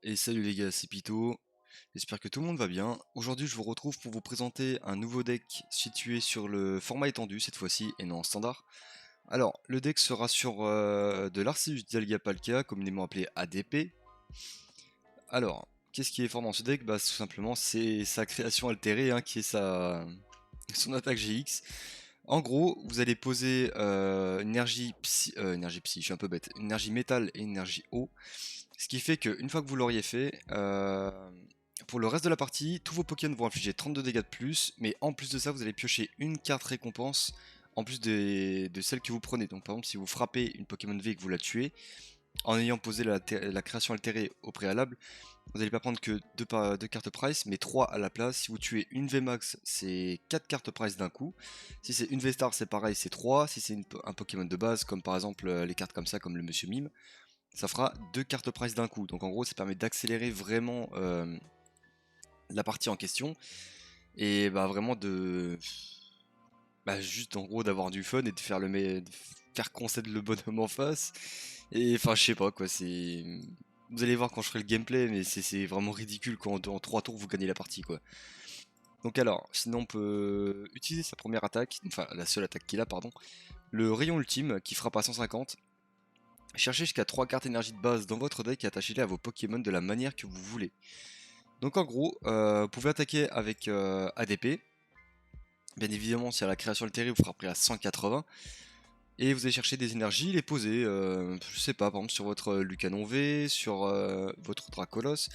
Et salut les gars, c'est Pito. J'espère que tout le monde va bien. Aujourd'hui, je vous retrouve pour vous présenter un nouveau deck situé sur le format étendu cette fois-ci et non en standard. Alors, le deck sera sur de l'Arceus Dialga-Palkia, communément appelé ADP. Alors, qu'est-ce qui est fort dans ce deck? Bah, tout simplement, c'est sa création altérée, hein, qui est son attaque GX. En gros, vous allez poser énergie psy, je suis un peu bête, une énergie métal et une énergie eau. Ce qui fait qu'une fois que vous l'auriez fait, pour le reste de la partie, tous vos Pokémon vont infliger 32 dégâts de plus, mais en plus de ça, vous allez piocher une carte récompense en plus de celle que vous prenez. Donc par exemple, si vous frappez une Pokémon V et que vous la tuez, en ayant posé la création altérée au préalable, vous n'allez pas prendre que 2 cartes price, mais 3 à la place. Si vous tuez une VMAX, c'est 4 cartes price d'un coup. Si c'est une V-Star, c'est pareil, c'est 3. Si c'est un Pokémon de base, comme par exemple les cartes comme ça, comme le Monsieur Mime, ça fera 2 cartes price d'un coup. Donc en gros, ça permet d'accélérer vraiment la partie en question. Et bah vraiment de... Bah juste en gros d'avoir du fun et de de faire concéder le bonhomme en face. Et enfin je sais pas quoi, c'est... Vous allez voir quand je ferai le gameplay, mais c'est vraiment ridicule quand en 3 tours vous gagnez la partie quoi. Donc alors, sinon on peut utiliser sa première attaque, enfin la seule attaque qu'il a pardon, le rayon ultime qui frappe à 150. Cherchez jusqu'à 3 cartes énergie de base dans votre deck et attachez-les à vos Pokémon de la manière que vous voulez. Donc en gros, vous pouvez attaquer avec ADP. Bien évidemment, si à la création altérée, vous frapperez à 180. Et vous allez chercher des énergies, les poser, je sais pas, par exemple sur votre Lucanon V, sur votre Dracolos.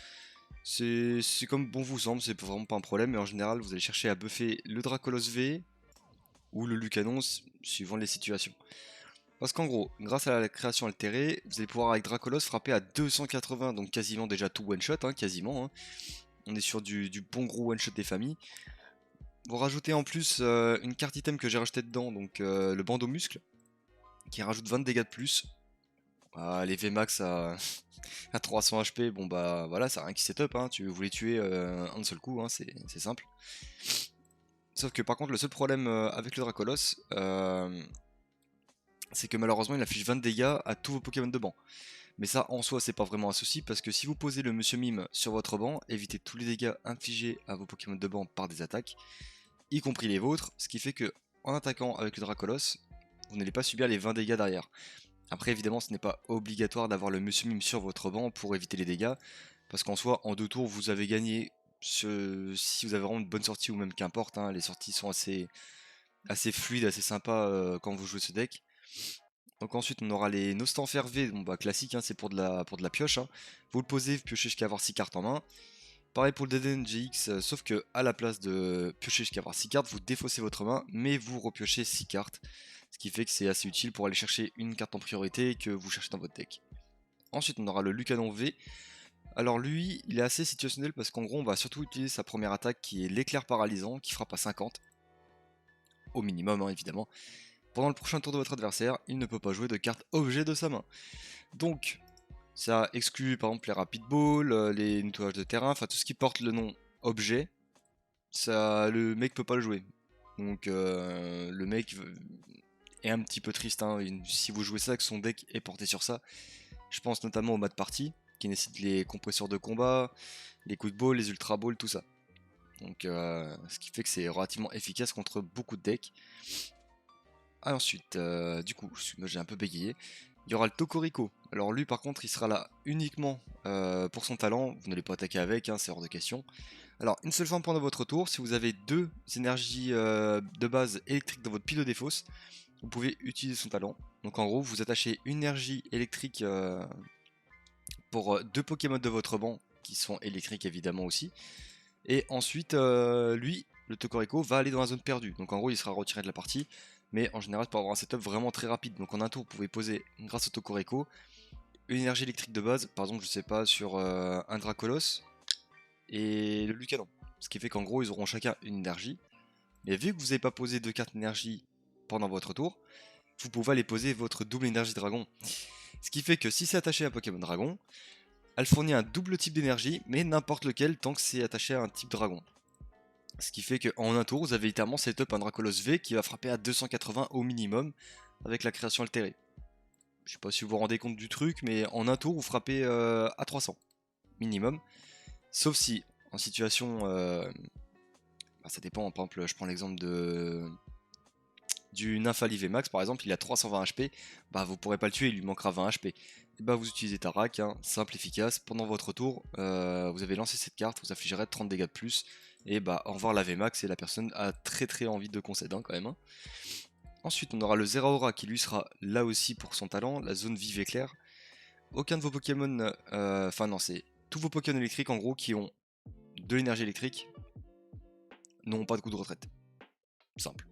C'est comme bon vous semble, c'est vraiment pas un problème, mais en général, vous allez chercher à buffer le Dracolos V ou le Lucanon, suivant les situations. Parce qu'en gros, grâce à la création altérée, vous allez pouvoir avec Dracolos frapper à 280, donc quasiment déjà tout one-shot, hein, quasiment. Hein. On est sur du bon gros one-shot des familles. Vous rajoutez en plus une carte item que j'ai rajouté dedans, donc le bandeau muscle, qui rajoute 20 dégâts de plus. Les VMAX à 300 HP, bon bah voilà, ça a rien qui setup, hein, tu voulais tuer un seul coup, hein, c'est simple. Sauf que par contre, le seul problème avec le Dracolos, c'est que malheureusement il affiche 20 dégâts à tous vos Pokémon de banc. Mais ça en soi c'est pas vraiment un souci parce que si vous posez le Monsieur Mime sur votre banc, évitez tous les dégâts infligés à vos Pokémon de banc par des attaques, y compris les vôtres, ce qui fait que en attaquant avec le Dracolos, vous n'allez pas subir les 20 dégâts derrière. Après évidemment ce n'est pas obligatoire d'avoir le Monsieur Mime sur votre banc pour éviter les dégâts, parce qu'en soi en 2 tours vous avez gagné si vous avez vraiment une bonne sortie ou même qu'importe, hein, les sorties sont assez fluides, assez sympas quand vous jouez ce deck. Donc ensuite on aura les Nostanfer V, bon bah classique, hein, c'est pour de la pioche. Hein. Vous le posez, vous piochez jusqu'à avoir 6 cartes en main. Pareil pour le DDN GX, sauf que à la place de piocher jusqu'à avoir 6 cartes, vous défaussez votre main, mais vous repiochez 6 cartes. Ce qui fait que c'est assez utile pour aller chercher une carte en priorité que vous cherchez dans votre deck. Ensuite on aura le Lucanon V. Alors lui, il est assez situationnel parce qu'en gros on va surtout utiliser sa première attaque qui est l'éclair paralysant, qui frappe à 50. Au minimum hein, évidemment. Pendant le prochain tour de votre adversaire, il ne peut pas jouer de carte objet de sa main. Donc, ça exclut par exemple les rapid balls, les nettoyages de terrain, enfin tout ce qui porte le nom objet, ça, le mec peut pas le jouer. Donc le mec est un petit peu triste, hein, si vous jouez ça, que son deck est porté sur ça. Je pense notamment au mode party, qui nécessite les compresseurs de combat, les quick balls, les ultra balls, tout ça. Donc ce qui fait que c'est relativement efficace contre beaucoup de decks. Ensuite, du coup, j'ai un peu bégayé. Il y aura le Tokorico. Alors lui par contre il sera là uniquement pour son talent, vous n'allez pas attaquer avec, hein, c'est hors de question. Alors une seule fois pendant votre tour, si vous avez 2 énergies de base électriques dans votre pile de défausse, vous pouvez utiliser son talent. Donc en gros vous attachez une énergie électrique pour 2 Pokémon de votre banc, qui sont électriques évidemment aussi. Et ensuite lui, le Tokorico, va aller dans la zone perdue. Donc en gros il sera retiré de la partie. Mais en général, pour avoir un setup vraiment très rapide. Donc en un tour, vous pouvez poser, grâce au Tokorico, une énergie électrique de base, par exemple, je sais pas, sur un Dracolos et le Lucanon. Ce qui fait qu'en gros, ils auront chacun une énergie. Mais vu que vous n'avez pas posé 2 cartes énergie pendant votre tour, vous pouvez aller poser votre double énergie dragon. Ce qui fait que si c'est attaché à un Pokémon dragon, elle fournit un double type d'énergie, mais n'importe lequel tant que c'est attaché à un type dragon. Ce qui fait qu'en un tour, vous avez littéralement setup un Dracolos V qui va frapper à 280 au minimum avec la création altérée. Je sais pas si vous vous rendez compte du truc, mais en un tour, vous frappez à 300. minimum. Sauf si, en situation... ça dépend, par exemple, je prends l'exemple du Nymphalie VMAX par exemple, il a 320 HP, bah vous pourrez pas le tuer, il lui manquera 20 HP. Et bah vous utilisez Tarak, hein, simple, efficace, pendant votre tour, vous avez lancé cette carte, vous affligerez 30 dégâts de plus, et bah au revoir la VMAX, et la personne a très envie de concéder quand même. Hein. Ensuite on aura le Zeraora qui lui sera là aussi pour son talent, la zone vive éclair. Aucun de vos Pokémon, enfin non c'est tous vos Pokémon électriques en gros qui ont de l'énergie électrique n'ont pas de coup de retraite. Simple.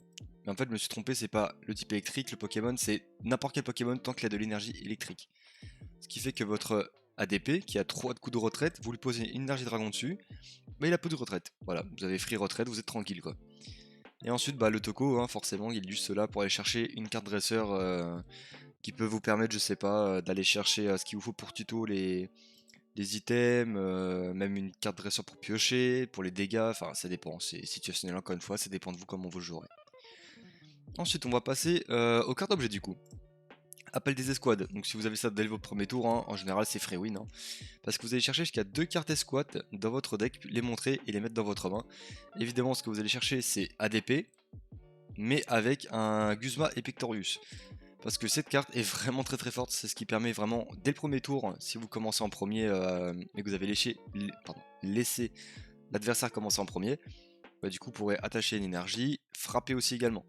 Mais en fait, je me suis trompé, c'est pas le type électrique, le Pokémon, c'est n'importe quel Pokémon tant qu'il a de l'énergie électrique. Ce qui fait que votre ADP, qui a 3 de coups de retraite, vous lui posez une énergie dragon dessus, mais il a peu de retraite. Voilà, vous avez free retraite, vous êtes tranquille quoi. Et ensuite, bah, le Toko, hein, forcément, il est juste là pour aller chercher une carte dresseur qui peut vous permettre, je sais pas, d'aller chercher ce qu'il vous faut pour tuto les items, même une carte dresseur pour piocher, pour les dégâts, enfin ça dépend, c'est situationnel encore une fois, ça dépend de vous comment vous le jouerez. Ensuite, on va passer aux cartes objets du coup. Appel des escouades. Donc, si vous avez ça dès votre premier tour, hein, en général, c'est free win. Hein, parce que vous allez chercher jusqu'à 2 cartes escouades dans votre deck, les montrer et les mettre dans votre main. Évidemment, ce que vous allez chercher, c'est ADP, mais avec un Guzma Epictorius. Parce que cette carte est vraiment très forte. C'est ce qui permet vraiment, dès le premier tour, si vous commencez en premier et que vous avez laissé l'adversaire commencer en premier, bah, du coup, vous pourrez attacher une énergie, frapper aussi également.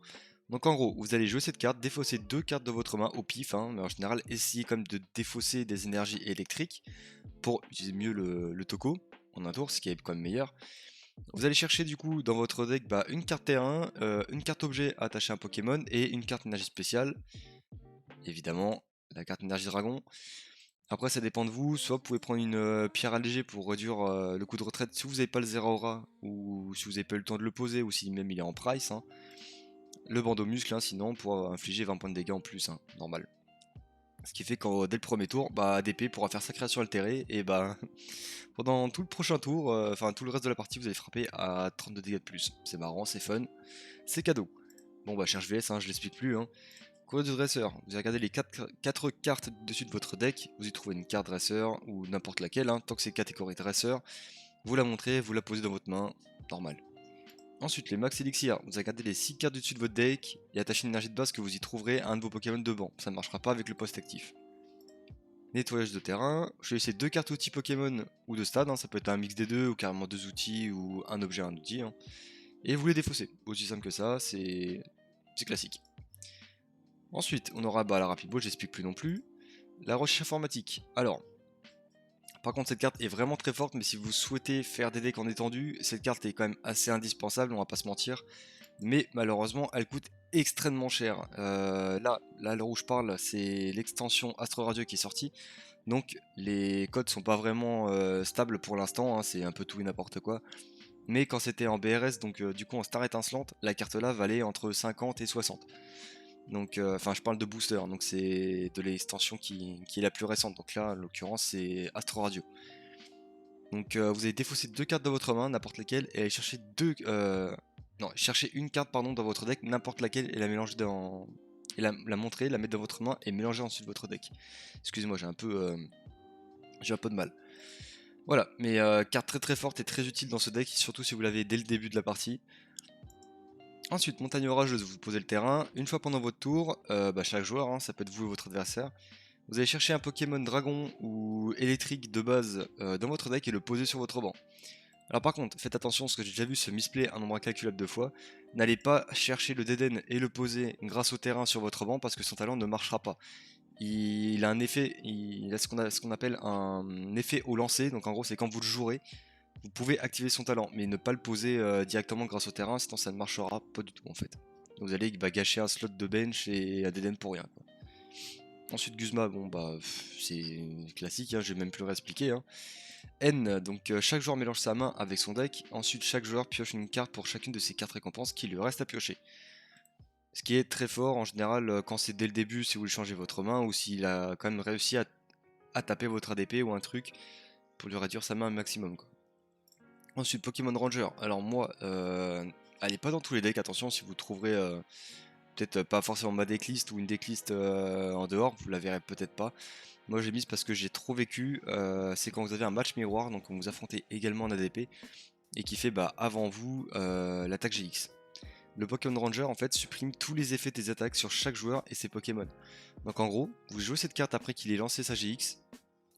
Donc en gros, vous allez jouer cette carte, défausser 2 cartes de votre main au pif, hein, mais en général, essayez quand même de défausser des énergies électriques pour utiliser mieux le Toko en un tour, ce qui est quand même meilleur. Vous allez chercher du coup dans votre deck une carte terrain, une carte objet à attacher à un Pokémon et une carte énergie spéciale. Évidemment, la carte énergie dragon. Après, ça dépend de vous, soit vous pouvez prendre une pierre allégée pour réduire le coup de retraite si vous n'avez pas le Zeraora, ou si vous n'avez pas eu le temps de le poser, ou si même il est en price. Hein. Le bandeau muscle, hein, sinon, pour infliger 20 points de dégâts en plus, hein, normal. Ce qui fait que dès le premier tour, bah, ADP pourra faire sa création altérée, et bah, pendant tout le prochain tour, enfin tout le reste de la partie, vous allez frapper à 32 dégâts de plus. C'est marrant, c'est fun, c'est cadeau. Bon bah, cherche VS, hein, je l'explique plus. Hein. Courrier de dresseur, vous allez regarder les 4 cartes dessus de votre deck, vous y trouvez une carte dresseur, ou n'importe laquelle, hein, tant que c'est catégorie dresseur, vous la montrez, vous la posez dans votre main, normal. Ensuite, les max élixir, vous regardez les 6 cartes du dessus de votre deck et attachez une énergie de base que vous y trouverez à un de vos Pokémon de banc. Ça ne marchera pas avec le post actif. Nettoyage de terrain, choisissez 2 cartes outils Pokémon ou de stade, hein, ça peut être un mix des deux ou carrément 2 outils ou un objet, un outil. Hein, et vous les défaussez. Aussi simple que ça, c'est classique. Ensuite, on aura la Rapid Ball, j'explique plus non plus. La recherche informatique. Alors, par contre, cette carte est vraiment très forte, mais si vous souhaitez faire des decks en étendue, cette carte est quand même assez indispensable, on va pas se mentir. Mais malheureusement, elle coûte extrêmement cher. Là, à l'heure où je parle, c'est l'extension Astro Radio qui est sortie. Donc, les codes sont pas vraiment stables pour l'instant, hein, c'est un peu tout et n'importe quoi. Mais quand c'était en BRS, donc du coup en star étincelante, la carte là valait entre 50 et 60. Donc, enfin, je parle de booster, donc c'est de l'extension qui est la plus récente. Donc là, en l'occurrence, c'est Astro Radio. Donc, vous allez défausser 2 cartes de votre main, n'importe lesquelles, et aller chercher non, chercher une carte pardon dans votre deck, n'importe laquelle, et la mélanger dans, et la montrer, la mettre dans votre main et mélanger ensuite votre deck. Excusez-moi, j'ai un peu de mal. Voilà, mais carte très forte et très utile dans ce deck, surtout si vous l'avez dès le début de la partie. Ensuite, montagne orageuse, vous posez le terrain. Une fois pendant votre tour, chaque joueur, hein, ça peut être vous ou votre adversaire, vous allez chercher un Pokémon dragon ou électrique de base dans votre deck et le poser sur votre banc. Alors par contre, faites attention, ce que j'ai déjà vu se misplay un nombre incalculable de fois, n'allez pas chercher le Deden et le poser grâce au terrain sur votre banc parce que son talent ne marchera pas. Il a un effet, il a ce qu'on appelle un effet au lancer, donc en gros c'est quand vous le jouerez, vous pouvez activer son talent, mais ne pas le poser directement grâce au terrain, sinon ça ne marchera pas du tout en fait. Donc vous allez gâcher un slot de bench et un Deden pour rien. Quoi. Ensuite Guzma, bon bah c'est classique, hein, je vais même plus le réexpliquer. Hein. N, donc chaque joueur mélange sa main avec son deck, ensuite chaque joueur pioche une carte pour chacune de ses 4 récompenses qui lui reste à piocher. Ce qui est très fort en général quand c'est dès le début si vous lui changez votre main ou s'il a quand même réussi à taper votre ADP ou un truc pour lui réduire sa main au maximum. Quoi. Ensuite Pokémon Ranger, alors moi, elle est pas dans tous les decks, attention si vous trouverez peut-être pas forcément ma decklist ou une decklist en dehors, vous la verrez peut-être pas. Moi j'ai mise parce que j'ai trop vécu, c'est quand vous avez un match miroir, donc on vous affrontez également en ADP, et qui fait bah, avant vous l'attaque GX. Le Pokémon Ranger en fait supprime tous les effets des attaques sur chaque joueur et ses Pokémon. Donc en gros, vous jouez cette carte après qu'il ait lancé sa GX,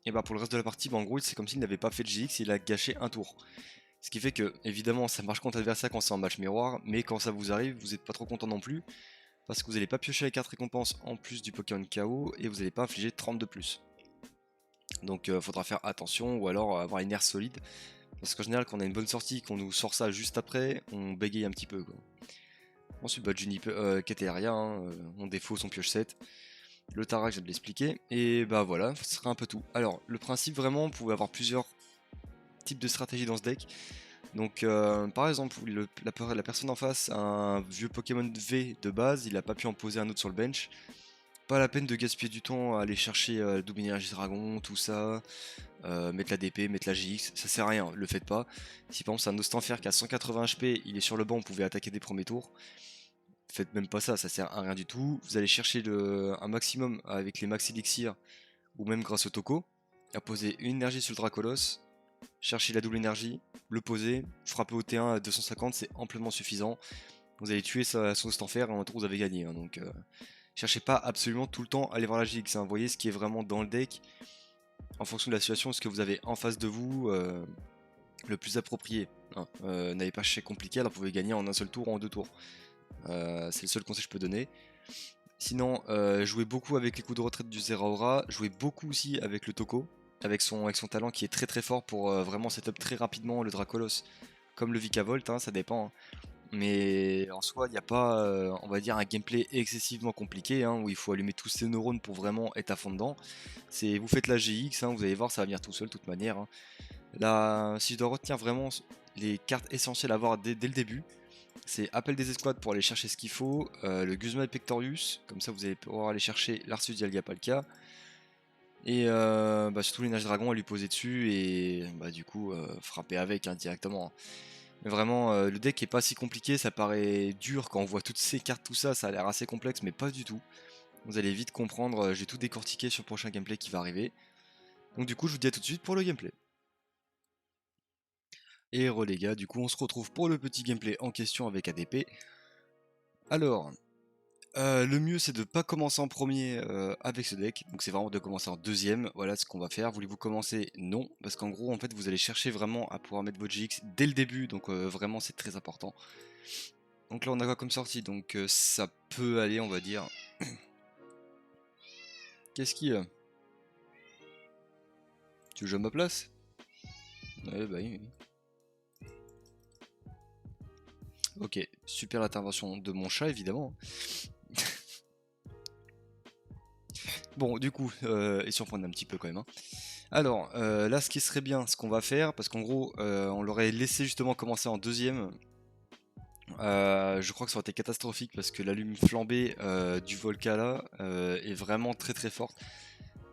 et bah pour le reste de la partie, bah, en gros c'est comme s'il n'avait pas fait de GX, il a gâché un tour. Ce qui fait que, évidemment, ça marche contre l'adversaire quand c'est en match miroir, mais quand ça vous arrive, vous n'êtes pas trop content non plus, parce que vous n'allez pas piocher les cartes récompenses en plus du Pokémon KO, et vous n'allez pas infliger 30 de plus. Donc faudra faire attention, ou alors avoir une air solide, parce qu'en général, quand on a une bonne sortie, qu'on nous sort ça juste après, on bégaye un petit peu, quoi. Ensuite, bah, Catéria, hein, on défaut son pioche 7. Le Tarak, je viens de l'expliquer. Et bah voilà, ce sera un peu tout. Alors, le principe vraiment, vous pouvez avoir plusieurs types de stratégies dans ce deck. Donc, par exemple, la personne en face a un vieux Pokémon V de base, il a pas pu en poser un autre sur le bench. Pas la peine de gaspiller du temps à aller chercher double énergie dragon, tout ça, mettre la DP, mettre la GX, ça sert à rien, le faites pas. Si par exemple c'est un Ostanfer qui a 180 HP, il est sur le banc, vous pouvez attaquer des premiers tours. Faites même pas ça, ça sert à rien du tout. Vous allez chercher un maximum avec les max elixir ou même grâce au Toko, à poser une énergie sur le Dracolos, chercher la double énergie, le poser, frapper au T1 à 250, c'est amplement suffisant. Vous allez tuer son Stanfer et en un tour vous avez gagné. Hein, donc cherchez pas absolument tout le temps à aller voir la GX. Hein, vous voyez ce qui est vraiment dans le deck en fonction de la situation, ce que vous avez en face de vous, le plus approprié. Hein. N'avez pas cherché compliqué, alors vous pouvez gagner en un seul tour ou en deux tours. C'est le seul conseil que je peux donner. Sinon, jouez beaucoup avec les coups de retraite du Zeraora, jouez beaucoup aussi avec le Toko, avec son talent qui est très très fort pour vraiment setup très rapidement le Dracolos, comme le Vikavolt, hein, ça dépend. Hein. Mais en soi, il n'y a pas, on va dire, un gameplay excessivement compliqué, hein, où il faut allumer tous ses neurones pour vraiment être à fond dedans. Vous faites la GX, hein, vous allez voir, ça va venir tout seul de toute manière. Hein. Là, si je dois retenir vraiment les cartes essentielles à voir dès le début, c'est appel des escouades pour aller chercher ce qu'il faut, le Guzma Pectorius, comme ça vous allez pouvoir aller chercher l'Arceus Dialga-Palkia, et bah, surtout l'énergie dragon à lui poser dessus, et bah, du coup frapper avec hein, directement. Mais vraiment, le deck est pas si compliqué, ça paraît dur quand on voit toutes ces cartes, tout ça, ça a l'air assez complexe, mais pas du tout. Vous allez vite comprendre, j'ai tout décortiqué sur le prochain gameplay qui va arriver. Donc du coup, je vous dis à tout de suite pour le gameplay. Et les gars, du coup, on se retrouve pour le petit gameplay en question avec ADP. Alors, le mieux c'est de pas commencer en premier avec ce deck, donc c'est vraiment de commencer en deuxième, voilà ce qu'on va faire. Voulez-vous commencer? Non, parce qu'en gros en fait vous allez chercher vraiment à pouvoir mettre votre GX dès le début, donc vraiment c'est très important. Donc là on a quoi comme sortie? Donc ça peut aller on va dire. Qu'est-ce qu'il y a? Tu veux que je me place? Ouais bah oui. Ok, super intervention de mon chat évidemment. Bon du coup, et surprendre un petit peu quand même. Hein. Alors, là, ce qui serait bien, ce qu'on va faire, parce qu'en gros, on l'aurait laissé justement commencer en deuxième. Je crois que ça aurait été catastrophique parce que l'allume flambée du Volca là est vraiment très très forte.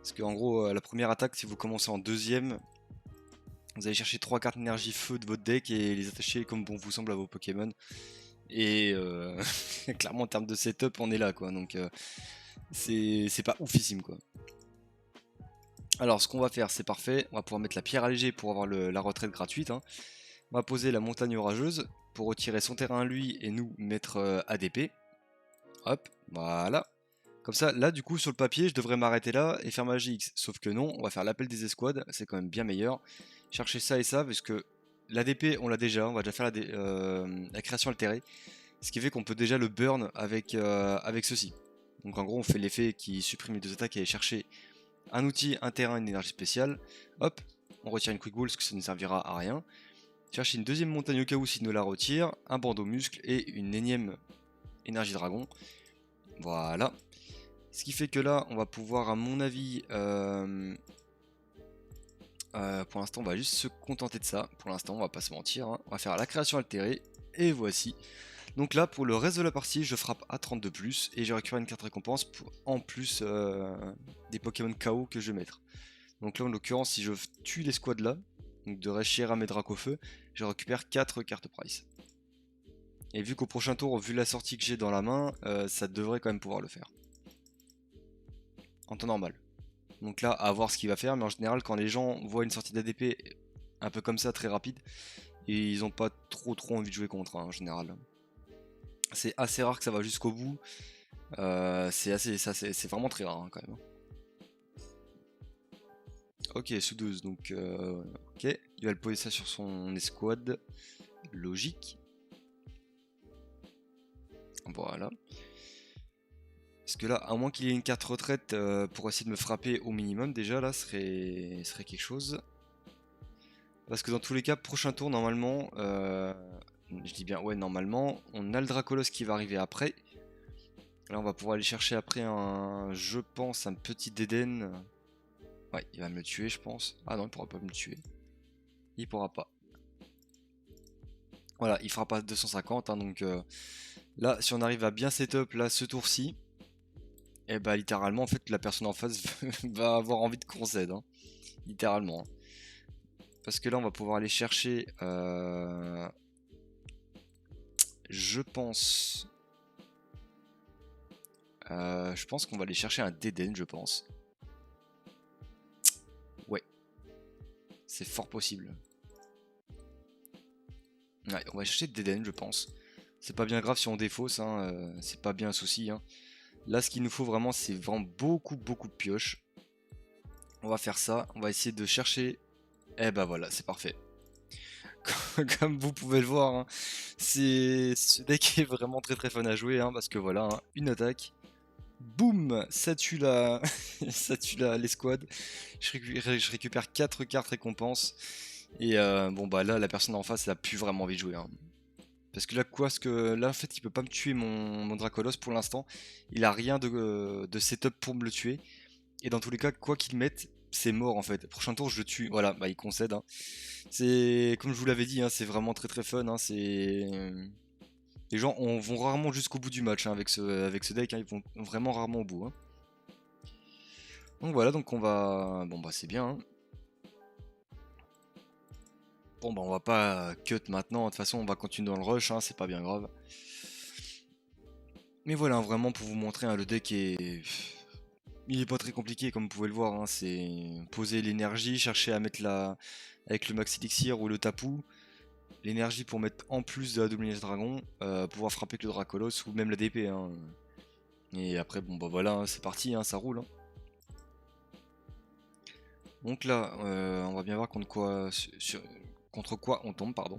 Parce qu'en gros, la première attaque, si vous commencez en deuxième, vous allez chercher 3 cartes énergie feu de votre deck et les attacher comme bon vous semble à vos Pokémon. Et clairement, en termes de setup, on est là quoi. Donc, c'est pas oufissime quoi. Alors ce qu'on va faire c'est parfait, on va pouvoir mettre la pierre allégée pour avoir la retraite gratuite. Hein. On va poser la montagne orageuse pour retirer son terrain à lui et nous mettre ADP. Hop, voilà. Comme ça, là du coup sur le papier je devrais m'arrêter là et faire ma GX. Sauf que non, on va faire l'appel des escouades, c'est quand même bien meilleur. Chercher ça et ça, parce que l'ADP on l'a déjà, on va déjà faire la création altérée. Ce qui fait qu'on peut déjà le burn avec ceci. Donc en gros on fait l'effet qui supprime les deux attaques et aller chercher un outil, un terrain, une énergie spéciale. Hop, on retire une quick ball parce que ça ne servira à rien. Chercher une deuxième montagne au cas où s'il nous la retire, un bandeau muscle et une énième énergie dragon. Voilà. Ce qui fait que là, on va pouvoir, à mon avis, pour l'instant, on va juste se contenter de ça. Pour l'instant, on va pas se mentir. Hein. On va faire la création altérée. Et voici. Donc là, pour le reste de la partie, je frappe à 32 plus et je récupère une carte récompense en plus des Pokémon KO que je vais mettre. Donc là, en l'occurrence, si je tue les squads là, donc de Reshiram et Dracofeu, je récupère 4 cartes price. Et vu qu'au prochain tour, vu la sortie que j'ai dans la main, ça devrait quand même pouvoir le faire. En temps normal. Donc là, à voir ce qu'il va faire, mais en général, quand les gens voient une sortie d'ADP un peu comme ça, très rapide, et ils ont pas trop envie de jouer contre, hein, en général. C'est assez rare que ça va jusqu'au bout. C'est vraiment très rare hein, quand même. Ok, sous 12, donc ok, il va le poser ça sur son escouade, logique. Voilà. Parce que là, à moins qu'il ait une carte retraite pour essayer de me frapper au minimum, déjà là, serait quelque chose. Parce que dans tous les cas, prochain tour, normalement, je dis bien, ouais, normalement, on a le Dracolos qui va arriver après. Là, on va pouvoir aller chercher après je pense, un petit Dédène. Ouais, il va me le tuer, je pense. Ah non, il pourra pas me le tuer. Il pourra pas. Voilà, il fera pas 250, hein, donc là, si on arrive à bien setup là, ce tour-ci, et bah littéralement, en fait, la personne en face va avoir envie de qu'on cède, hein. Littéralement, hein. Parce que là, on va pouvoir aller chercher, je pense, qu'on va aller chercher un Dédène, je pense. Ouais, c'est fort possible. Ouais, on va chercher Dédène, je pense. C'est pas bien grave si on défausse, hein, c'est pas bien un souci, hein. Là, ce qu'il nous faut vraiment, c'est vraiment beaucoup de pioches. On va faire ça, on va essayer de chercher. Eh bah voilà, c'est parfait. Comme vous pouvez le voir, hein, ce deck est vraiment très fun à jouer, hein, parce que voilà, hein, une attaque, boum, ça tue ça tue l'escouade. Je récupère 4 cartes récompenses. Et bon bah là, la personne en face, elle a plus vraiment envie de jouer, hein. Parce que là, là en fait, il peut pas me tuer mon Dracolos pour l'instant. Il a rien de setup pour me le tuer. Et dans tous les cas, quoi qu'il mette, c'est mort en fait. Prochain tour, je le tue. Voilà, bah il concède, hein. C'est comme je vous l'avais dit, hein, c'est vraiment très fun, hein. Les gens vont rarement jusqu'au bout du match, hein, avec ce deck, hein. Ils vont vraiment rarement au bout, hein. Donc voilà, donc on va. Bon bah c'est bien, hein. Bon bah on va pas cut maintenant. De toute façon, on va continuer dans le rush, hein, c'est pas bien grave. Mais voilà, vraiment pour vous montrer, hein, le deck il est pas très compliqué comme vous pouvez le voir, hein. C'est poser l'énergie, chercher à mettre avec le max elixir ou le tapu, l'énergie pour mettre en plus de la double dragon, pouvoir frapper avec le Dracolos ou même la DP, hein. Et après bon bah voilà, hein, c'est parti, hein, ça roule, hein. Donc là on va bien voir contre quoi on tombe, pardon.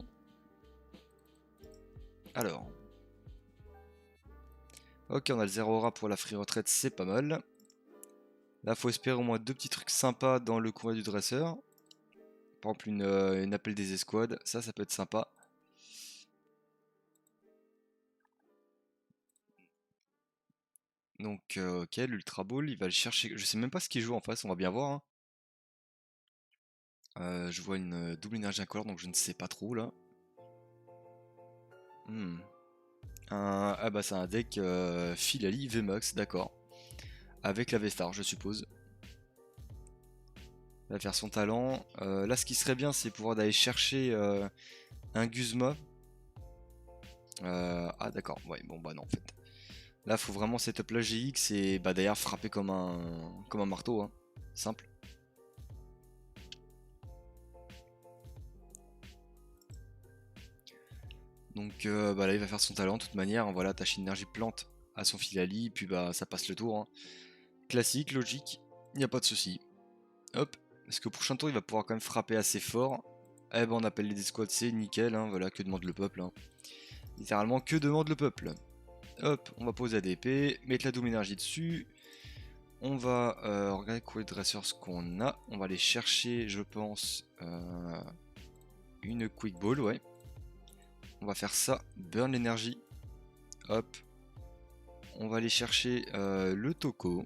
Alors. Ok, on a le 0 aura pour la free retraite, c'est pas mal. Là, faut espérer au moins 2 petits trucs sympas dans le courrier du dresseur. Par exemple, une appel des escouades, ça peut être sympa. Donc, ok, l'Ultra Ball, il va le chercher. Je sais même pas ce qu'il joue en face, on va bien voir, hein. Je vois une double énergie incolore, donc je ne sais pas trop là. Hmm. Ah bah, c'est un deck Philali VMAX, d'accord. Avec la V-Star, je suppose. Il va faire son talent. Là, ce qui serait bien, c'est pouvoir d'aller chercher un Guzma. Ah, d'accord, ouais, bon, bah non, en fait. Là, faut vraiment setup la GX et bah, d'ailleurs frapper comme un marteau, hein. Simple. Donc bah, là, il va faire son talent de toute manière, hein. Voilà, attache énergie plante à son Philali, puis bah ça passe le tour, hein. Classique, logique, il n'y a pas de souci. Hop, parce qu'au prochain tour, il va pouvoir quand même frapper assez fort. Eh ben, on appelle les escouades, c'est nickel, hein. Voilà, que demande le peuple, hein. Littéralement, que demande le peuple. Hop, on va poser ADP, mettre la double énergie dessus. On va regarder quoi les dresseurs ce qu'on a. On va aller chercher, je pense, une quick ball, ouais. On va faire ça, burn l'énergie. Hop. On va aller chercher le Toko.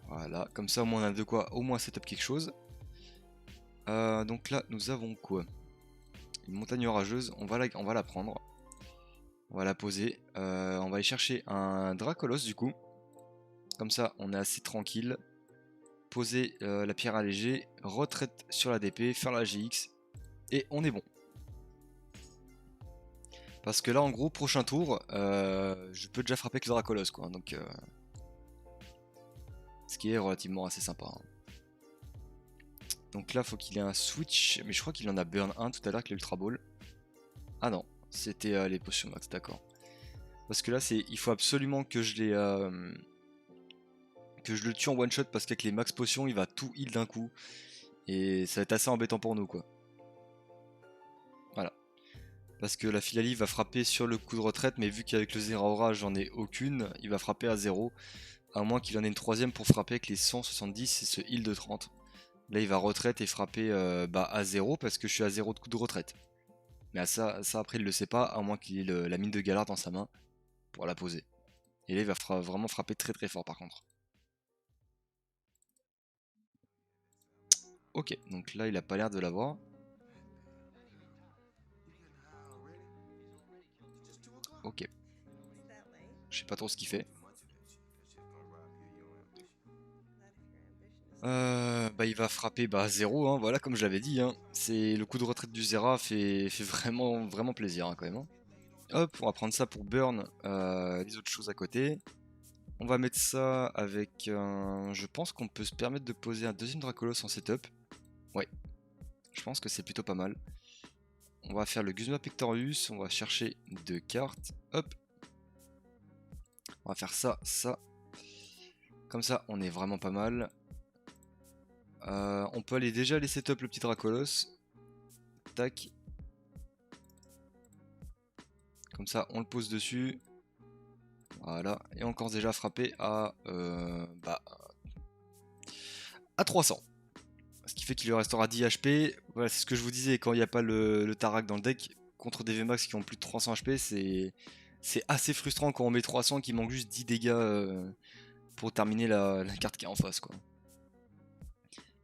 Voilà, comme ça au moins on a de quoi au moins setup quelque chose. Donc là nous avons quoi? Une montagne orageuse, on va la prendre. On va la poser. On va aller chercher un Dracolos du coup. Comme ça on est assez tranquille. Poser la pierre allégée, retraite sur la DP, faire la GX. Et on est bon. Parce que là, en gros, prochain tour, je peux déjà frapper avec le Dracolos, quoi. Donc, ce qui est relativement assez sympa, hein. Donc là, faut qu'il ait un switch. Mais je crois qu'il en a burn 1 tout à l'heure avec l'Ultra Ball. Ah non, c'était les potions max, d'accord. Parce que là, il faut absolument que que je le tue en one shot parce qu'avec les max potions, il va tout heal d'un coup. Et ça va être assez embêtant pour nous, quoi. Voilà. Parce que la Philalie va frapper sur le coup de retraite, mais vu qu'avec le Zeraora, j'en ai aucune, il va frapper à 0. À moins qu'il en ait une troisième pour frapper avec les 170 et ce heal de 30. Là, il va retraite et frapper à 0 parce que je suis à 0 de coup de retraite. Mais ça après, il le sait pas, à moins qu'il ait la mine de Galard dans sa main pour la poser. Et là, il va vraiment frapper très très fort par contre. Ok, donc là, il a pas l'air de l'avoir. Ok. Je sais pas trop ce qu'il fait. Il va frapper 0, hein, voilà, comme je l'avais dit, hein. C'est le coup de retraite du Zera fait vraiment, vraiment plaisir, hein, quand même, hein. Hop, on va prendre ça pour burn les autres choses à côté. On va mettre ça avec un... Je pense qu'on peut se permettre de poser un deuxième Dracolos en setup. Ouais, je pense que c'est plutôt pas mal. On va faire le Guzma Pictorius, on va chercher deux cartes. Hop. On va faire ça, ça. Comme ça, on est vraiment pas mal. On peut aller déjà aller setup le petit Dracolos. Tac. Comme ça, on le pose dessus. Voilà. Et encore déjà frappé à 300. Ce qui fait qu'il lui restera 10 HP. Voilà, c'est ce que je vous disais, quand il n'y a pas le Tarak dans le deck, contre des VMAX qui ont plus de 300 HP, c'est assez frustrant quand on met 300 qui manque juste 10 dégâts pour terminer la carte qui est en face, quoi.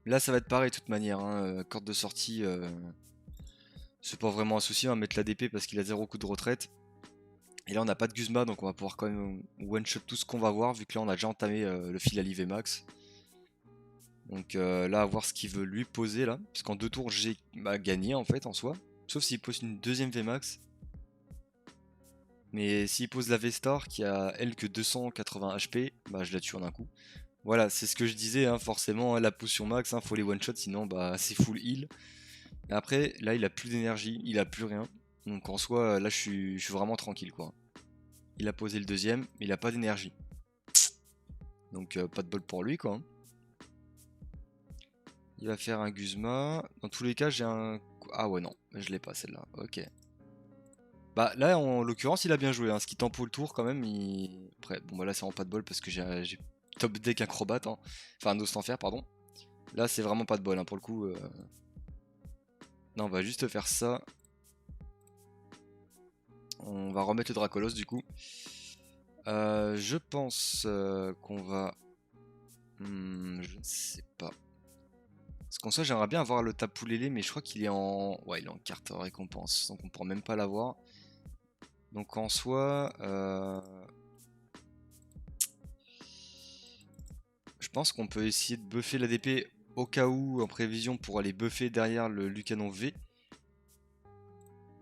Là, ça va être pareil de toute manière, hein, corde de sortie, c'est pas vraiment un souci, on va mettre l'ADP parce qu'il a 0 coup de retraite. Et là, on n'a pas de Guzma, donc on va pouvoir quand même one-shot tout ce qu'on va voir, vu que là, on a déjà entamé le Philalie VMAX. Donc là, à voir ce qu'il veut lui poser là. Parce qu'en 2 tours, j'ai gagné en fait en soi. Sauf s'il pose une deuxième VMAX. Mais s'il pose la V-Star qui a elle que 280 HP, je la tue en un coup. Voilà, c'est ce que je disais, hein, forcément, hein, la potion max, faut les one-shot, sinon c'est full heal. Et après, là, il a plus d'énergie, il a plus rien. Donc en soi, là, je suis vraiment tranquille, quoi. Il a posé le deuxième, mais il a pas d'énergie. Donc pas de bol pour lui, quoi. Il va faire un Guzma. Dans tous les cas, j'ai un... Ah ouais, non, je l'ai pas celle-là. Ok. Bah là, en l'occurrence, il a bien joué, hein. Ce qui tempo le tour quand même. Après, bon, bah là, c'est vraiment pas de bol parce que j'ai top deck acrobate, hein. Enfin, un enfer, pardon. Là, c'est vraiment pas de bol, hein, pour le coup. Non, on va juste faire ça. On va remettre le Dracolos du coup. Je pense qu'on va... je ne sais pas. Parce qu'en soi, j'aimerais bien avoir le Tapu Lele, mais je crois qu'il est en... Ouais, il est en carte récompense, donc on pourra même pas l'avoir. Donc en soi... Je pense qu'on peut essayer de buffer l'ADP au cas où, en prévision, pour aller buffer derrière le Lucanon V.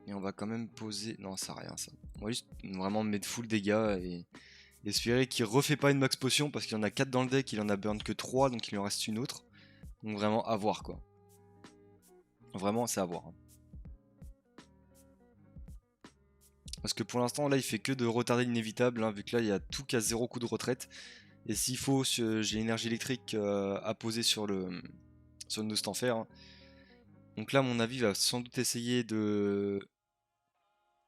Et on va quand même poser... Non, ça sert à rien ça. On va juste vraiment mettre full dégâts et espérer qu'il refait pas une max potion parce qu'il y en a 4 dans le deck, il en a burn que 3, donc il lui en reste une autre. Donc vraiment à voir, quoi. Vraiment, c'est à voir, hein. Parce que pour l'instant, là, il fait que de retarder l'inévitable, hein, vu que là, il y a tout qui a 0 coup de retraite. Et s'il faut, j'ai l'énergie électrique à poser sur le Nostanfer, hein. Donc là, à mon avis, il va sans doute essayer de...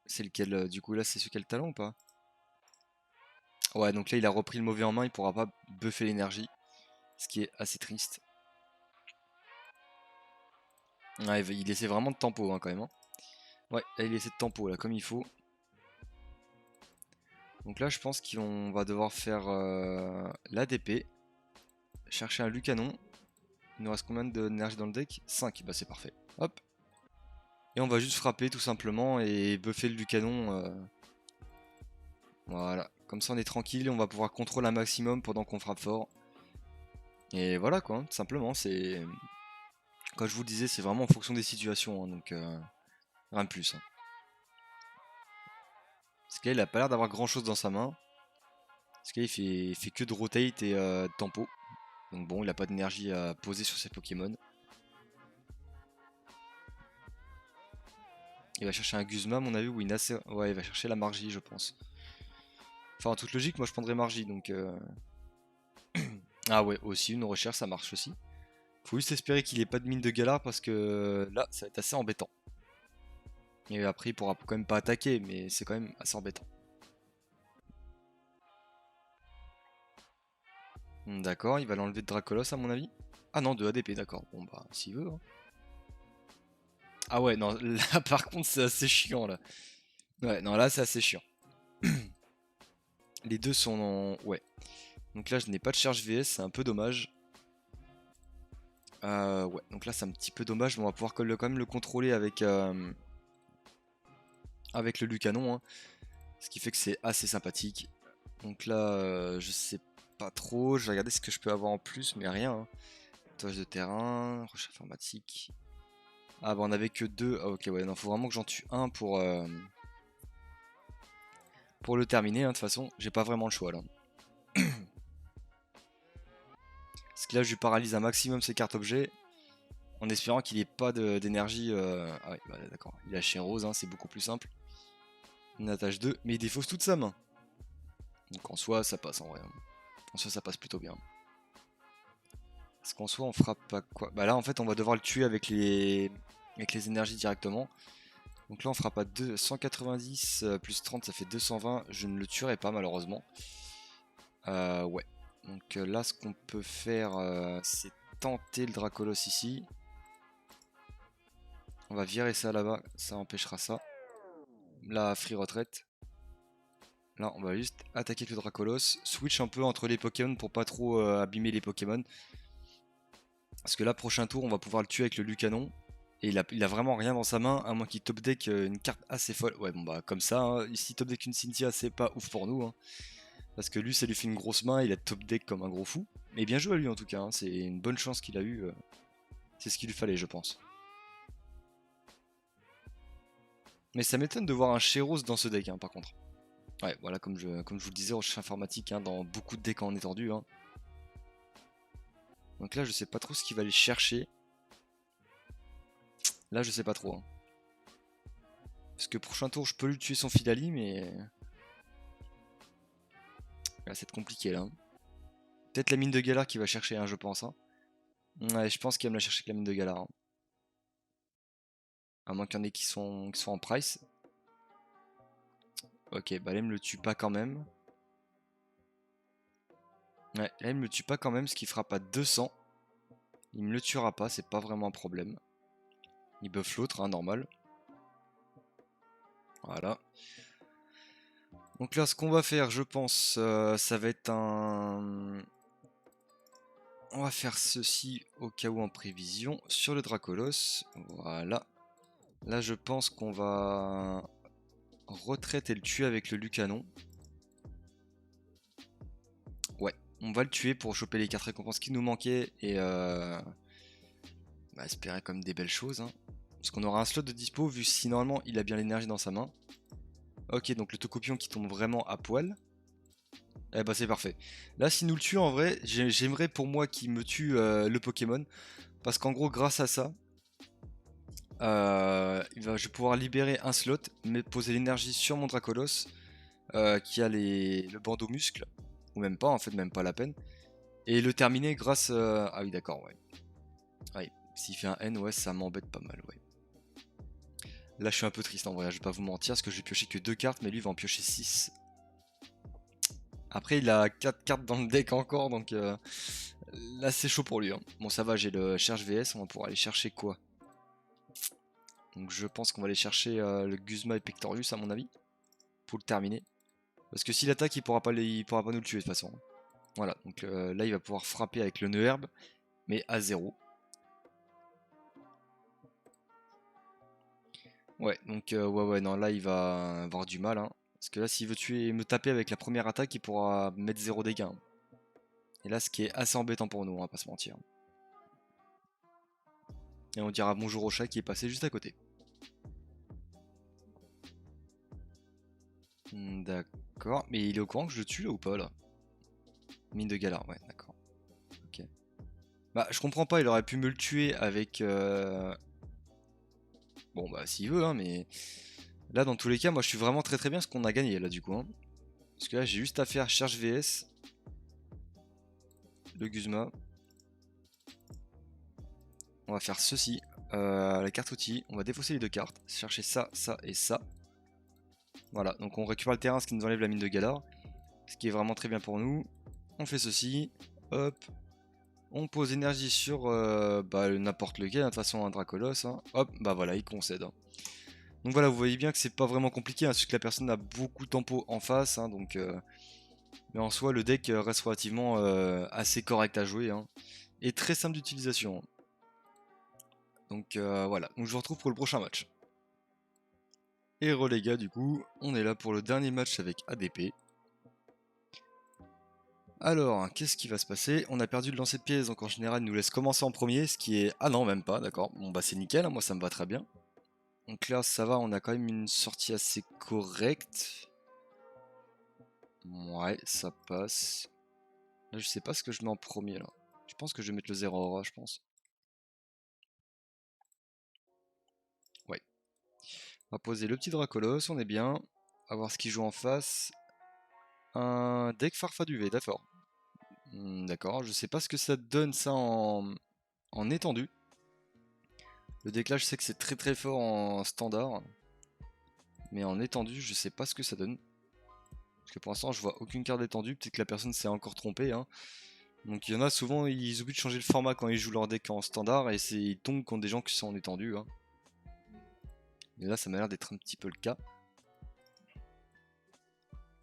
C'est lequel, du coup, là, c'est celui qui a le talent ou pas? Ouais, donc là, il a repris le mauvais en main, il pourra pas buffer l'énergie. Ce qui est assez triste. Ouais, il essaie vraiment de tempo, hein, quand même, hein. Ouais, là, il essaie de tempo, là, comme il faut. Donc là, je pense qu'on va devoir faire l'ADP. Chercher un Lucanon. Il nous reste combien d'énergie dans le deck? 5, bah c'est parfait. Hop. Et on va juste frapper tout simplement et buffer le Lucanon. Voilà. Comme ça on est tranquille, on va pouvoir contrôler un maximum pendant qu'on frappe fort. Et voilà quoi, tout simplement. C'est... Comme je vous le disais, c'est vraiment en fonction des situations, hein, donc rien de plus, hein. Parce que là, il a pas l'air d'avoir grand chose dans sa main. Parce qu'il fait que de rotate et de tempo. Donc bon, il a pas d'énergie à poser sur ses Pokémon. Il va chercher un Guzma, à mon avis, ou une AC. Ouais, il va chercher la Margie, je pense. Enfin, en toute logique, moi je prendrais Margie, donc... Ah ouais, aussi, une recherche, ça marche aussi. Faut juste espérer qu'il ait pas de mine de Galar, parce que là, ça va être assez embêtant. Et après, il pourra quand même pas attaquer, mais c'est quand même assez embêtant. D'accord, il va l'enlever de Dracolos, à mon avis. Ah non, de ADP, d'accord. Bon bah, s'il veut, hein. Ah ouais, non, là par contre, c'est assez chiant, là. Ouais, non, là, c'est assez chiant. Les deux sont en... Ouais. Donc là, je n'ai pas de charge VS, c'est un peu dommage. Ouais, donc là, c'est un petit peu dommage, mais on va pouvoir quand même le contrôler avec le Lucanon, hein. Ce qui fait que c'est assez sympathique. Donc là, je sais pas trop. Je vais regarder ce que je peux avoir en plus, mais rien, hein. Toge de terrain, recherche informatique. Ah bah on avait que deux. Ah ok, ouais, non, faut vraiment que j'en tue un pour le terminer, hein. De toute façon, j'ai pas vraiment le choix là. Parce que là, je lui paralyse un maximum ses cartes objets, en espérant qu'il ait pas d'énergie. Ah ouais, bah, d'accord. Il a chien rose, hein, c'est beaucoup plus simple. Une attache 2, mais il défausse toute sa main. Donc en soi, ça passe en vrai, hein. En soi, ça passe plutôt bien. Parce qu'en soi, on frappe pas quoi. Bah là, en fait, on va devoir le tuer avec les énergies directement. Donc là, on fera pas 190 plus 30, ça fait 220. Je ne le tuerai pas, malheureusement. Ouais. Donc là, ce qu'on peut faire, c'est tenter le Dracolos ici. On va virer ça là-bas, ça empêchera ça. Là, free retraite. Là, on va juste attaquer avec le Dracolos. Switch un peu entre les Pokémon pour pas trop abîmer les Pokémon. Parce que là, prochain tour, on va pouvoir le tuer avec le Lucanon. Et il a vraiment rien dans sa main, à moins qu'il top deck une carte assez folle. Ouais, bon bah, comme ça, hein, ici top deck une Cynthia, c'est pas ouf pour nous, hein. Parce que lui, ça lui fait une grosse main, il a top deck comme un gros fou. Mais bien joué à lui en tout cas, hein, c'est une bonne chance qu'il a eu. C'est ce qu'il lui fallait, je pense. Mais ça m'étonne de voir un Sheros dans ce deck, hein, par contre. Ouais, voilà, comme je vous le disais, recherche informatique, hein, dans beaucoup de decks en étendu, hein. Donc là, je sais pas trop ce qu'il va aller chercher. Là, je sais pas trop, hein. Parce que prochain tour, je peux lui tuer son Filali, mais... Là, c'est compliqué, là, hein. Peut-être la mine de Galar qui va chercher, hein, je pense, hein. Ouais, je pense qu'il va me la chercher avec la mine de Galar, hein. À moins qu'il y en ait qui sont en price. Ok, bah là, il me le tue pas quand même. Ouais, là, il me le tue pas quand même, ce qui fera pas 200. Il me le tuera pas, c'est pas vraiment un problème. Il buff l'autre, hein, normal. Voilà. Donc là, ce qu'on va faire, je pense, ça va être un... On va faire ceci au cas où en prévision sur le Dracolos. Voilà. Là, je pense qu'on va retraite et le tuer avec le Lucanon. Ouais, on va le tuer pour choper les 4 récompenses qui nous manquaient et bah, espérer comme des belles choses, hein. Parce qu'on aura un slot de dispo vu si normalement il a bien l'énergie dans sa main. Ok, donc le Tokopion qui tombe vraiment à poil. Eh bah c'est parfait. Là, s'il nous le tue en vrai, j'aimerais pour moi qu'il me tue le Pokémon. Parce qu'en gros, grâce à ça, je vais pouvoir libérer un slot, mais poser l'énergie sur mon Dracolos qui a le bandeau muscle. Ou même pas, en fait, même pas la peine. Et le terminer grâce... Ah oui, d'accord, ouais. Ouais, s'il fait un N, ouais, ça m'embête pas mal, ouais. Là, je suis un peu triste en vrai, je vais pas vous mentir, parce que j'ai pioché que 2 cartes, mais lui il va en piocher 6. Après, il a 4 cartes dans le deck encore, donc là, c'est chaud pour lui, hein. Bon, ça va, j'ai le cherche VS, on va pouvoir aller chercher quoi? Donc, je pense qu'on va aller chercher le Guzma et Pectorius, à mon avis, pour le terminer. Parce que s'il attaque, il pourra pas nous le tuer de toute façon. Voilà, donc là, il va pouvoir frapper avec le nœud herbe, mais à 0. Ouais, donc ouais, non, là, il va avoir du mal, hein. Parce que là, s'il veut me taper avec la première attaque, il pourra mettre 0 dégâts, hein. Et là, ce qui est assez embêtant pour nous, on va pas se mentir. Et on dira bonjour au chat qui est passé juste à côté. D'accord. Mais il est au courant que je le tue là ou pas là? Mine de galard, ouais, d'accord. Ok. Bah, je comprends pas, il aurait pu me le tuer avec. Bon, bah, s'il veut, hein, mais. Là, dans tous les cas, moi je suis vraiment très bien ce qu'on a gagné là du coup, hein. Parce que là, j'ai juste à faire charge VS, le Guzma. On va faire ceci. La carte outil, on va défausser les deux cartes, chercher ça, ça et ça. Voilà, donc on récupère le terrain, ce qui nous enlève la mine de Galar. Ce qui est vraiment très bien pour nous. On fait ceci. Hop. On pose énergie sur bah, n'importe lequel, hein, de toute façon un Dracolos. Hein. Hop, bah voilà, il concède. Hein. Donc voilà, vous voyez bien que c'est pas vraiment compliqué, hein, parce que la personne a beaucoup de tempo en face. Hein, donc, mais en soi, le deck reste relativement assez correct à jouer. Hein, et très simple d'utilisation. Donc voilà, donc je vous retrouve pour le prochain match. Et les gars, du coup, on est là pour le dernier match avec ADP. Alors, qu'est-ce qui va se passer? On a perdu le lancer de pièce, donc en général, il nous laisse commencer en premier, ce qui est... Ah non, même pas, d'accord. Bon, bah c'est nickel, hein, moi ça me va très bien. Donc là, ça va, on a quand même une sortie assez correcte. Ouais, ça passe. Là, je sais pas ce que je mets en premier, là. Je pense que je vais mettre le 0 aura, je pense. Ouais. On va poser le petit Dracolos, on est bien. On va voir ce qu'il joue en face. Un deck Farfaduvé, d'accord. D'accord, je sais pas ce que ça donne ça en étendu. Le déclage, je sais que c'est très fort en standard. Mais en étendu, je sais pas ce que ça donne. Parce que pour l'instant, je vois aucune carte d'étendue. Peut-être que la personne s'est encore trompée. Hein. Donc il y en a souvent, ils oublient de changer le format quand ils jouent leur deck en standard. Et ils tombent contre des gens qui sont en étendu. Hein. Et là, ça m'a l'air d'être un petit peu le cas.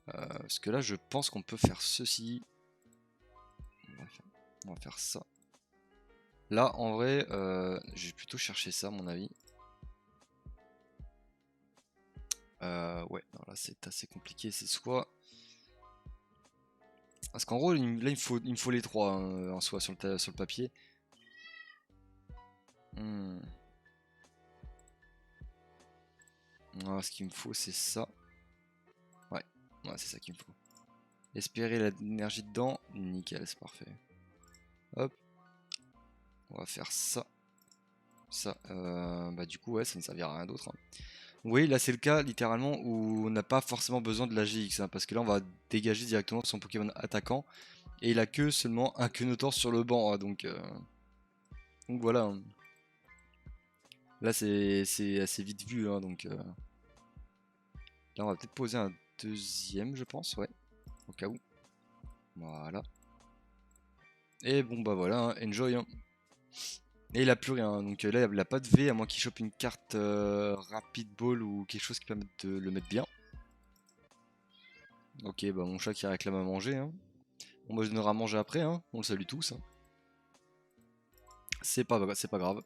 Parce que là, je pense qu'on peut faire ceci. On va faire ça. Là, en vrai, je vais plutôt chercher ça, à mon avis. Ouais, non, là c'est assez compliqué. C'est soit. Parce qu'en gros, là il me faut les trois hein, en soi sur le papier. Ah, ce qu'il me faut, c'est ça. Ouais, ouais c'est ça qu'il me faut. Espérer l'énergie dedans. Nickel, c'est parfait. Hop. On va faire ça. Ça. Bah, du coup, ouais, ça ne servira à rien d'autre. Hein. Oui, là, c'est le cas, littéralement, où on n'a pas forcément besoin de la GX. Hein, parce que là, on va dégager directement son Pokémon attaquant. Et il a que seulement un Quenotor sur le banc. Hein, donc voilà. Hein. Là, c'est assez vite vu. Hein, donc là, on va peut-être poser un deuxième, je pense. Ouais. Au cas où. Voilà. Et bon, bah voilà. Hein, enjoy. Hein. Et il a plus rien, donc là il a pas de V à moins qu'il chope une carte Rapid Ball ou quelque chose qui permette de le mettre bien. Ok, bah mon chat qui réclame à manger. Hein. On me donnera à manger après, hein. On le salue tous. Hein. C'est pas grave.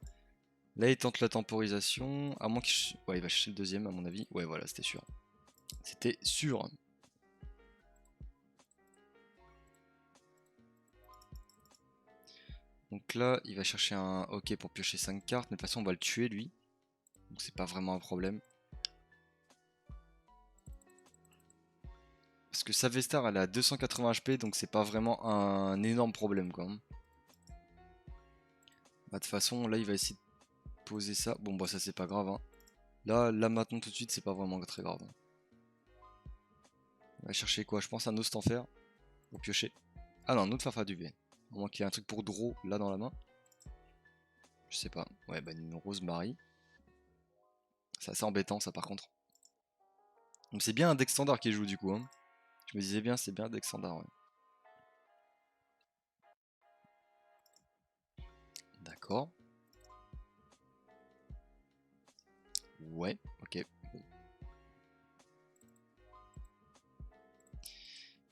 Là il tente la temporisation, à moins qu'il... Ouais, il va chercher le deuxième à mon avis. Ouais, voilà, c'était sûr. C'était sûr. Donc là, il va chercher un OK pour piocher 5 cartes, mais de toute façon on va le tuer lui. Donc c'est pas vraiment un problème. Parce que sa Vestar elle a 280 HP, donc c'est pas vraiment un énorme problème quoi. Bah, de toute façon, là il va essayer de poser ça. Bon, bah, ça c'est pas grave. Hein. Là maintenant, tout de suite, c'est pas vraiment très grave. Hein. On va chercher quoi? Je pense un Ostenfer au piocher. Ah non, un autre Farfa du V. Au moins qu'il y ait un truc pour draw là dans la main. Je sais pas. Ouais, bah, une Rosemary. C'est assez embêtant ça par contre. Donc c'est bien un deck standard qui joue du coup. Hein. Je me disais bien, c'est bien un deck standard. Ouais. D'accord. Ouais, ok.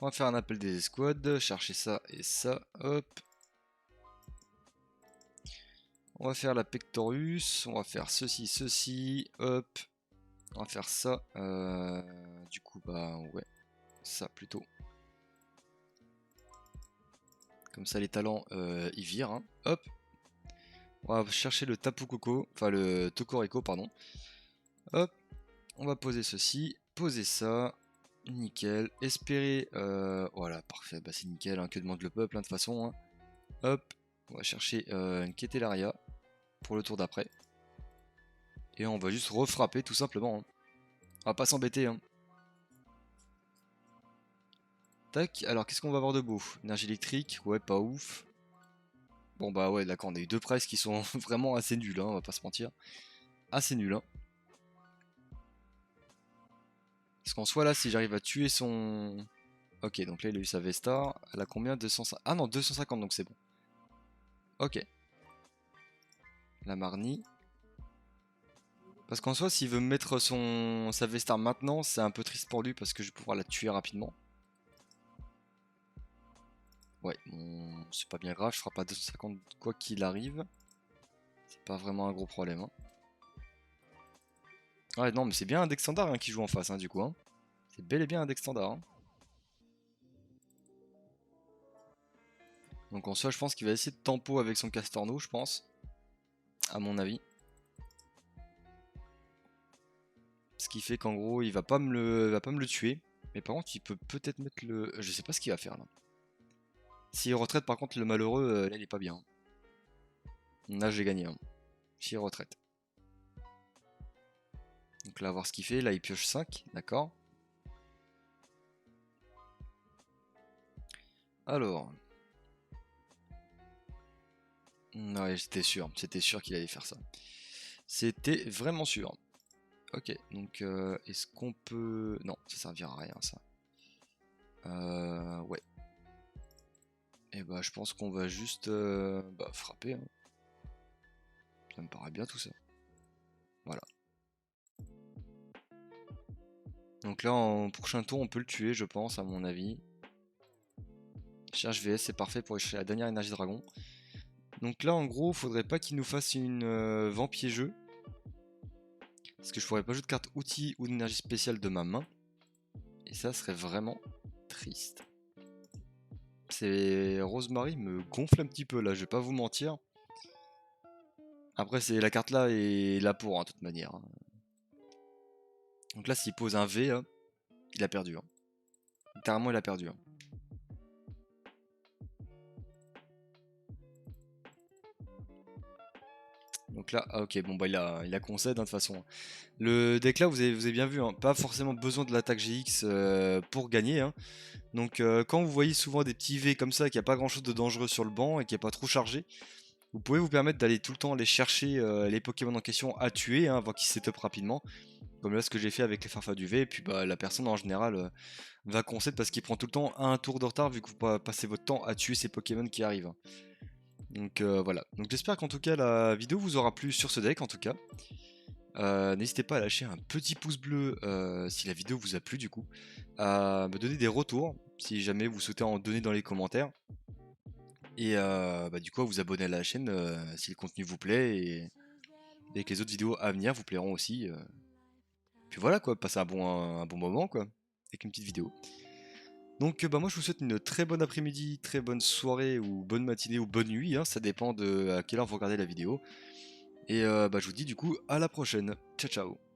On va faire un appel des escouades, chercher ça et ça, hop. On va faire la Pectorus, on va faire ceci, hop. On va faire ça. Du coup, bah ouais, ça plutôt. Comme ça, les talents, ils virent. Hein. Hop. On va chercher le Tapu Koko, enfin le Tokoriko, pardon. Hop. On va poser ceci, poser ça. Nickel. Espérer. Voilà, parfait. Bah, c'est nickel. Hein, que demande le peuple, hein, de toute façon. Hein. Hop. On va chercher une Ketelaria pour le tour d'après. Et on va juste refrapper tout simplement. Hein. On va pas s'embêter. Hein. Tac. Alors, qu'est-ce qu'on va avoir de beau? Énergie électrique. Ouais, pas ouf. Bon, bah ouais, d'accord. On a eu deux presses qui sont vraiment assez nuls. Hein, on va pas se mentir. Assez nuls. Hein. Parce qu'en soi, là, si j'arrive à tuer son. Ok, donc là, il a eu sa Vestar. Elle a combien? 250. Ah non, 250, donc c'est bon. Ok. La Marnie. Parce qu'en soi, s'il veut mettre sa Vestar maintenant, c'est un peu triste pour lui parce que je vais pouvoir la tuer rapidement. Ouais, bon, c'est pas bien grave, je ferai pas 250 quoi qu'il arrive. C'est pas vraiment un gros problème. Hein. Ouais, non, mais c'est bien un deck standard hein, qui joue en face, hein, du coup. Hein. C'est bel et bien un deck standard. Hein. Donc en soi, je pense qu'il va essayer de tempo avec son Castorno, je pense. À mon avis. Ce qui fait qu'en gros, il va pas va pas me le tuer. Mais par contre, il peut peut-être mettre le. Je sais pas ce qu'il va faire là. S'il retraite, par contre, le malheureux, là, il est pas bien. Là, j'ai gagné. Hein. S'il retraite. Donc là, voir ce qu'il fait. Là, il pioche 5. D'accord. Alors. Ouais, j'étais sûr. C'était sûr qu'il allait faire ça. C'était vraiment sûr. Ok, donc est-ce qu'on peut... Non, ça servira à rien ça. Ouais. Et bah je pense qu'on va juste frapper. Hein. Ça me paraît bien tout ça. Voilà. Donc là en prochain tour on peut le tuer je pense à mon avis. Cherche VS c'est parfait pour chercher la dernière énergie dragon. Donc là en gros faudrait pas qu'il nous fasse une vampire jeu. Parce que je pourrais pas jouer de carte outil ou d'énergie spéciale de ma main. Et ça serait vraiment triste. C'est Rosemary me gonfle un petit peu là, je vais pas vous mentir. Après c'est la carte là est là pour hein, de toute manière. Hein. Donc là s'il pose un V, hein, il a perdu. Hein. Littéralement il a perdu. Hein. Donc là, ah, ok, bon bah il a concède hein, de toute façon. Le deck là vous avez bien vu, hein, pas forcément besoin de l'attaque GX pour gagner. Hein. Donc quand vous voyez souvent des petits V comme ça, qu'il n'y a pas grand chose de dangereux sur le banc et qui n'est pas trop chargé, vous pouvez vous permettre d'aller tout le temps aller chercher les Pokémon en question à tuer hein, avant qu'ils setup rapidement. Comme là ce que j'ai fait avec les Farfas du V, et puis bah la personne en général va concéder parce qu'il prend tout le temps un tour de retard vu que vous passez votre temps à tuer ces Pokémon qui arrivent. Donc voilà. Donc j'espère qu'en tout cas la vidéo vous aura plu sur ce deck en tout cas. N'hésitez pas à lâcher un petit pouce bleu si la vidéo vous a plu du coup. À me donner des retours si jamais vous souhaitez en donner dans les commentaires. Et du coup à vous abonner à la chaîne si le contenu vous plaît et que les autres vidéos à venir vous plairont aussi. Puis voilà quoi, passer un bon moment quoi, avec une petite vidéo. Donc bah moi je vous souhaite une très bonne après-midi, très bonne soirée ou bonne matinée ou bonne nuit, hein, ça dépend de à quelle heure vous regardez la vidéo. Et je vous dis du coup à la prochaine. Ciao ciao.